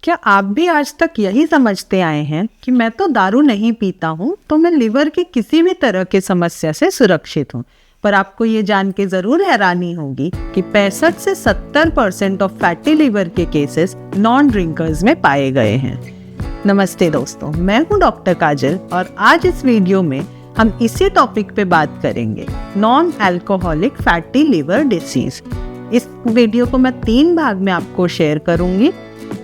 क्या आप भी आज तक यही समझते आए हैं कि मैं तो दारू नहीं पीता हूँ तो मैं लिवर की किसी भी तरह की समस्या से सुरक्षित हूँ। पर आपको ये जान के ज़रूर हैरानी होगी कि 65 से 70% ऑफ फैटी लिवर के केसेस नॉन ड्रिंकर्स में पाए गए हैं। नमस्ते दोस्तों, मैं हूँ डॉक्टर काजल और आज इस वीडियो में हम इसी टॉपिक पे बात करेंगे, non alcoholic fatty liver disease. इस वीडियो को मैं 3 भाग में आपको शेयर करूंगी,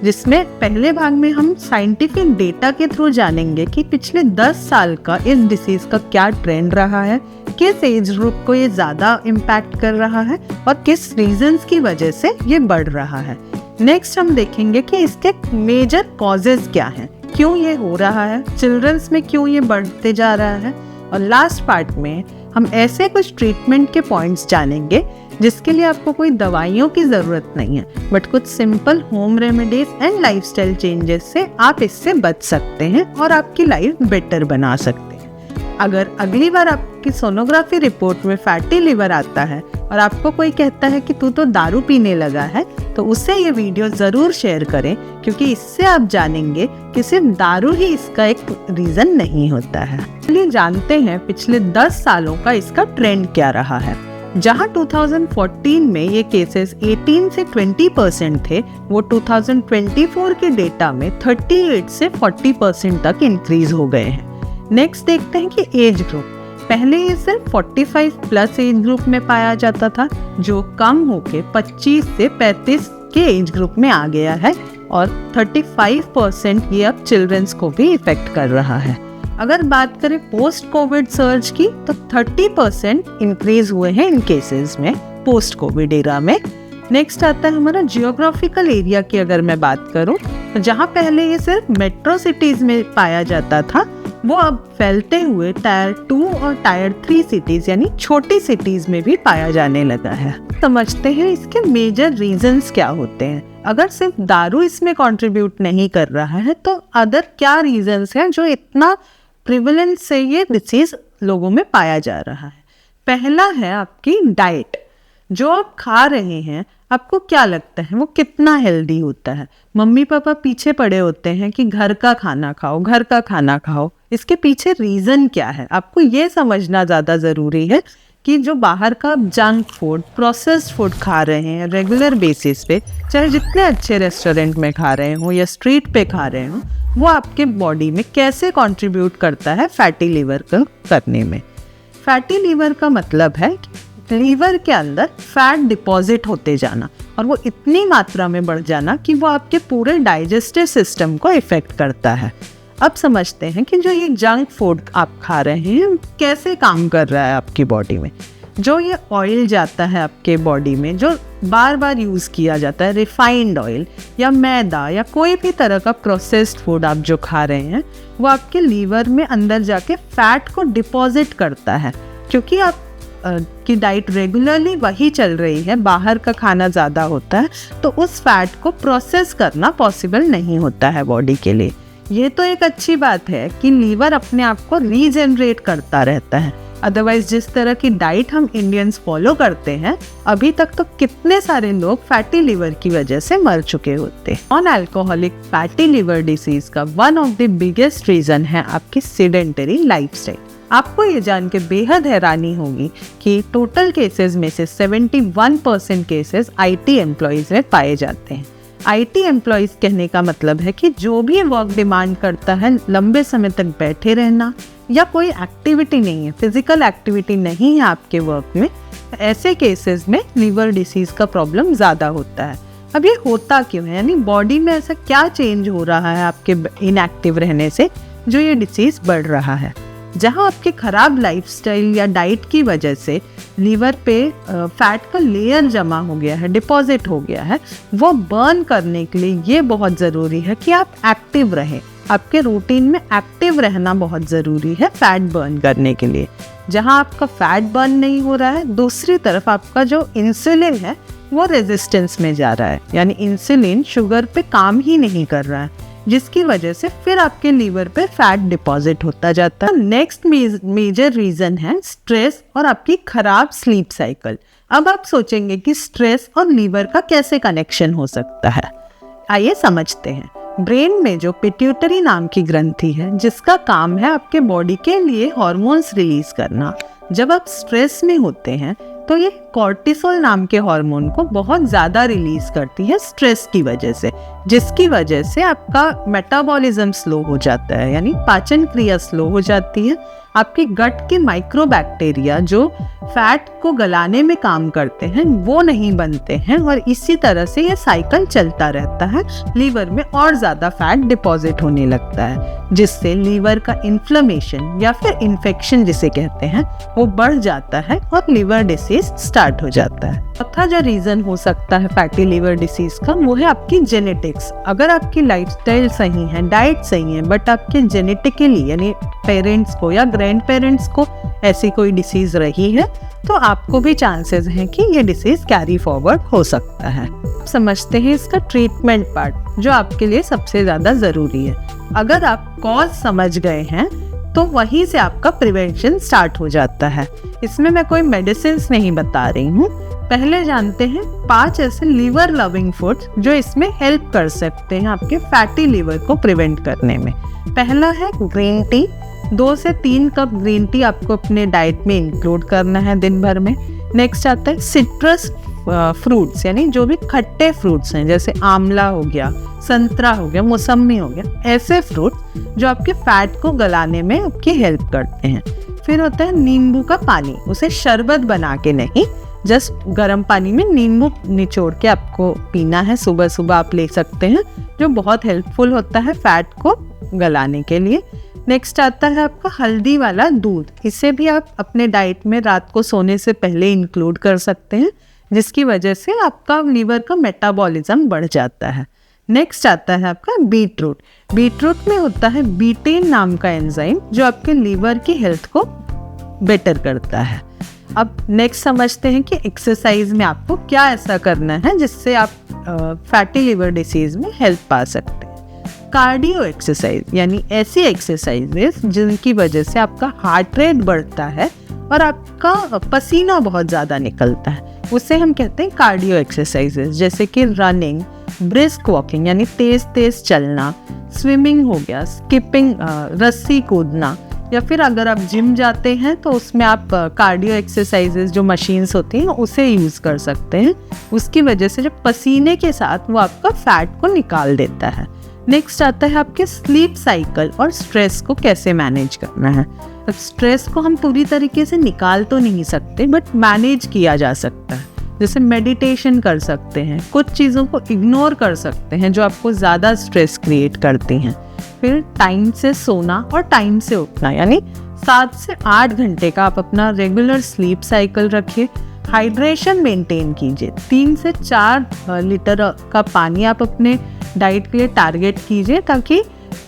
जिसमें पहले भाग में हम साइंटिफिक डेटा के थ्रू जानेंगे कि पिछले 10 साल का इस डिसीज का क्या ट्रेंड रहा है, किस एज ग्रुप को ये ज़्यादा इम्पैक्ट कर रहा है और किस रीजंस की वजह से ये बढ़ रहा है। नेक्स्ट हम देखेंगे कि इसके मेजर कॉजेज क्या हैं, क्यों ये हो रहा है, चिल्ड्रंस में क्यों ये बढ़ते जा रहा है, और लास्ट पार्ट में हम ऐसे कुछ ट्रीटमेंट के पॉइंट्स जानेंगे जिसके लिए आपको कोई दवाइयों की ज़रूरत नहीं है, बट कुछ simple home remedies and lifestyle changes से आप इससे बच सकते हैं और आपकी लाइफ बेटर बना सकते हैं। अगर अगली बार आपकी सोनोग्राफी रिपोर्ट में फैटी लिवर आता है और आपको कोई कहता है कि तू तो दारू पीने लगा है, तो उससे ये वीडियो ज़रूर शेयर करें, क्योंकि इससे आप जानेंगे कि सिर्फ दारू ही इसका एक रीज़न नहीं होता है। चलिए जानते हैं पिछले 10 सालों का इसका ट्रेंड क्या रहा है। जहां 2014 में ये केसेस 18 से 20% थे, वो 2024 के डेटा में 38 से 40% तक इंक्रीज हो गए हैं। नेक्स्ट देखते हैं कि एज ग्रुप। पहले ये सिर्फ 45 प्लस एज ग्रुप में पाया जाता था, जो कम होके 25 से 35 के एज ग्रुप में आ गया है, और 35% ये अब चिल्ड्रंस को भी इफेक्ट कर रहा है। अगर बात करें पोस्ट कोविड सर्ज की, तो 30% इंक्रीज हुए हैं इन केसेस में पोस्ट कोविड एरा में। नेक्स्ट आता है हमारा जियोग्राफिकल एरिया की। अगर मैं बात करूं तो जहां पहले ये सिर्फ मेट्रो सिटीज में पाया जाता था, वो अब फैलते हुए टायर 2 और टायर 3 सिटीज यानी छोटी सिटीज में भी पाया जाने लगा है। समझते हैं इसके मेजर रीजंस क्या होते हैं। अगर सिर्फ दारू इसमें कंट्रीब्यूट नहीं कर रहा है, तो अदर क्या रीजंस हैं जो इतना प्रिवलेंस से ये डिसीज लोगों में पाया जा रहा है। पहला है आपकी डाइट। जो आप खा रहे हैं, आपको क्या लगता है वो कितना हेल्दी होता है? मम्मी पापा पीछे पड़े होते हैं कि घर का खाना खाओ, घर का खाना खाओ। इसके पीछे रीज़न क्या है, आपको ये समझना ज़्यादा ज़रूरी है कि जो बाहर का जंक फूड, प्रोसेस्ड फूड खा रहे हैं रेगुलर बेसिस पे, चाहे जितने अच्छे रेस्टोरेंट में खा रहे हो या स्ट्रीट पे खा रहे हो, वो आपके बॉडी में कैसे कंट्रीब्यूट करता है फैटी लिवर को करने में। फैटी लिवर का मतलब है लीवर के अंदर फैट डिपॉजिट होते जाना, और वो इतनी मात्रा में बढ़ जाना कि वो आपके पूरे डाइजेस्टिव सिस्टम को इफेक्ट करता है। अब समझते हैं कि जो ये जंक फूड आप खा रहे हैं कैसे काम कर रहा है आपकी बॉडी में। जो ये ऑयल जाता है आपके बॉडी में, जो बार बार यूज़ किया जाता है, रिफाइंड ऑयल या मैदा या कोई भी तरह का प्रोसेस्ड फूड आप जो खा रहे हैं, वो आपके लीवर में अंदर जाके फैट को डिपॉजिट करता है। क्योंकि आप की डाइट रेगुलरली वही चल रही है, बाहर का खाना ज़्यादा होता है, तो उस फैट को प्रोसेस करना पॉसिबल नहीं होता है बॉडी के लिए। ये तो एक अच्छी बात है कि लीवर अपने आप को रीजनरेट करता रहता है। अदरवाइज जिस तरह की डाइट हम इंडियंस फॉलो करते हैं, अभी तक तो कितने सारे लोग फैटी लिवर की वजह से मर चुके होते हैं। Non alcoholic fatty liver disease का one of the biggest reason है आपकी सेडेंटरी लाइफस्टाइल। आपको ये जान के बेहद हैरानी होगी कि टोटल केसेस में से 71% केसेस IT एम्प्लॉयज़ में पाए जाते हैं। IT एम्प्लॉयज़ कहने का मतलब है कि जो भी वर्क डिमांड करता है लंबे समय तक बैठे रहना, या कोई एक्टिविटी नहीं है, फिजिकल एक्टिविटी नहीं है आपके वर्क में, ऐसे केसेस में लिवर डिसीज का प्रॉब्लम ज़्यादा होता है। अब ये होता क्यों है, यानी बॉडी में ऐसा क्या चेंज हो रहा है आपके इनएक्टिव रहने से जो ये डिसीज बढ़ रहा है। जहाँ आपके ख़राब लाइफस्टाइल या डाइट की वजह से लीवर पे फैट का लेयर जमा हो गया है, डिपॉजिट हो गया है, वो बर्न करने के लिए ये बहुत ज़रूरी है कि आप एक्टिव रहें। आपके रूटीन में एक्टिव रहना बहुत ज़रूरी है फैट बर्न करने के लिए। जहाँ आपका फैट बर्न नहीं हो रहा है, दूसरी तरफ आपका जो इंसुलिन है वो रेजिस्टेंस में जा रहा है, यानी इंसुलिन शुगर पे काम ही नहीं कर रहा है, जिसकी वजह से फिर आपके लीवर पे फैट डिपॉजिट होता जाता है। नेक्स्ट मेजर रीज़न है स्ट्रेस और आपकी खराब स्लीप साइकिल। अब आप सोचेंगे कि स्ट्रेस और लीवर का कैसे कनेक्शन हो सकता है। आइए समझते हैं। ब्रेन में जो पिट्यूटरी नाम की ग्रंथि है, जिसका काम है आपके बॉडी के लिए हार्मोन्स रिलीज करना। जब आप स्ट्रेस में होते हैं तो ये कॉर्टिसोल नाम के हार्मोन को बहुत ज़्यादा रिलीज करती है स्ट्रेस की वजह से, जिसकी वजह से आपका मेटाबॉलिज्म स्लो हो जाता है, यानी पाचन क्रिया स्लो हो जाती है। आपके गट के माइक्रोबैक्टीरिया जो फैट को गलाने में काम करते हैं वो नहीं बनते हैं, और इसी तरह से ये साइकिल चलता रहता है। लीवर में और ज़्यादा फैट डिपॉजिट होने लगता है, जिससे लीवर का इन्फ्लेमेशन या फिर इन्फेक्शन जिसे कहते हैं वो बढ़ जाता है और लिवर डिसीज स्टार्ट हो जाता है। चौथा जो रीज़न हो सकता है फैटी लिवर डिसीज का, वो है आपकी जेनेटिक्स। अगर आपकी लाइफस्टाइल सही है, डाइट सही है, बट आपके जेनेटिकली यानी पेरेंट्स को या ग्रैंड पेरेंट्स को ऐसी कोई डिसीज रही है तो आपको भी चांसेस हैं कि ये डिसीज कैरी फॉरवर्ड हो सकता है। समझते हैं इसका ट्रीटमेंट पार्ट, जो आपके लिए सबसे ज़्यादा ज़रूरी है। अगर आप कॉज समझ गए हैं तो वहीं से आपका प्रिवेंशन स्टार्ट हो जाता है। इसमें मैं कोई मेडिसिन नहीं बता रही हूँ। पहले जानते हैं 5 ऐसे लिवर लविंग फूड्स जो इसमें हेल्प कर सकते हैं आपके फैटी लिवर को प्रिवेंट करने में। पहला है ग्रीन टी। 2 से 3 कप ग्रीन टी आपको अपने डाइट में इंक्लूड करना है दिन भर में। नेक्स्ट आता है सिट्रस फ्रूट्स, यानी जो भी खट्टे फ्रूट्स हैं, जैसे आंवला हो गया, संतरा हो गया, मौसमी हो गया, ऐसे फ्रूट जो आपके फैट को गलाने में आपकी हेल्प करते हैं। फिर होता है नींबू का पानी। उसे शरबत बना के नहीं, जस्ट गर्म पानी में नींबू निचोड़ के आपको पीना है। सुबह सुबह आप ले सकते हैं, जो बहुत हेल्पफुल होता है फैट को गलाने के लिए। नेक्स्ट आता है आपका हल्दी वाला दूध। इसे भी आप अपने डाइट में रात को सोने से पहले इंक्लूड कर सकते हैं, जिसकी वजह से आपका लीवर का मेटाबॉलिज्म बढ़ जाता है। नेक्स्ट आता है आपका बीटरूट। बीटरूट में होता है बीटेन नाम का एंजाइम, जो आपके लीवर की हेल्थ को बेटर करता है। अब नेक्स्ट समझते हैं कि एक्सरसाइज में आपको क्या ऐसा करना है जिससे आप फैटी लिवर डिसीज में हेल्प पा सकते हैं। कार्डियो एक्सरसाइज, यानी ऐसी एक्सरसाइजेस जिनकी वजह से आपका हार्ट रेट बढ़ता है और आपका पसीना बहुत ज़्यादा निकलता है, उसे हम कहते हैं कार्डियो एक्सरसाइजेस। जैसे कि रनिंग, ब्रिस्क वॉकिंग यानी तेज तेज चलना, स्विमिंग हो गया, स्किपिंग, रस्सी कूदना, या फिर अगर आप जिम जाते हैं तो उसमें आप कार्डियो एक्सरसाइजेस जो मशीन्स होती हैं उसे यूज़ कर सकते हैं। उसकी वजह से जो पसीने के साथ वो आपका फैट को निकाल देता है। नेक्स्ट आता है आपके स्लीप साइकिल और स्ट्रेस को कैसे मैनेज करना है। स्ट्रेस को हम पूरी तरीके से निकाल तो नहीं सकते, बट मैनेज किया जा सकता है। जैसे मेडिटेशन कर सकते हैं, कुछ चीज़ों को इग्नोर कर सकते हैं जो आपको ज़्यादा स्ट्रेस क्रिएट करती हैं। फिर टाइम से सोना और टाइम से उठना, यानी 7 से 8 घंटे का आप अपना रेगुलर स्लीप साइकिल रखिए। हाइड्रेशन मेंटेन कीजिए। 3 से 4 लीटर का पानी आप अपने डाइट के लिए टारगेट कीजिए, ताकि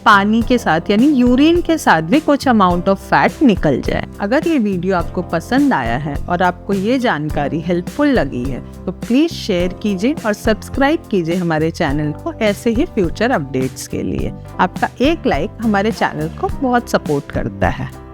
पानी के साथ यानी यूरिन के साथ भी कुछ अमाउंट ऑफ फैट निकल जाए। अगर ये वीडियो आपको पसंद आया है और आपको ये जानकारी हेल्पफुल लगी है तो प्लीज़ शेयर कीजिए और सब्सक्राइब कीजिए हमारे चैनल को ऐसे ही फ्यूचर अपडेट्स के लिए। आपका एक लाइक हमारे चैनल को बहुत सपोर्ट करता है।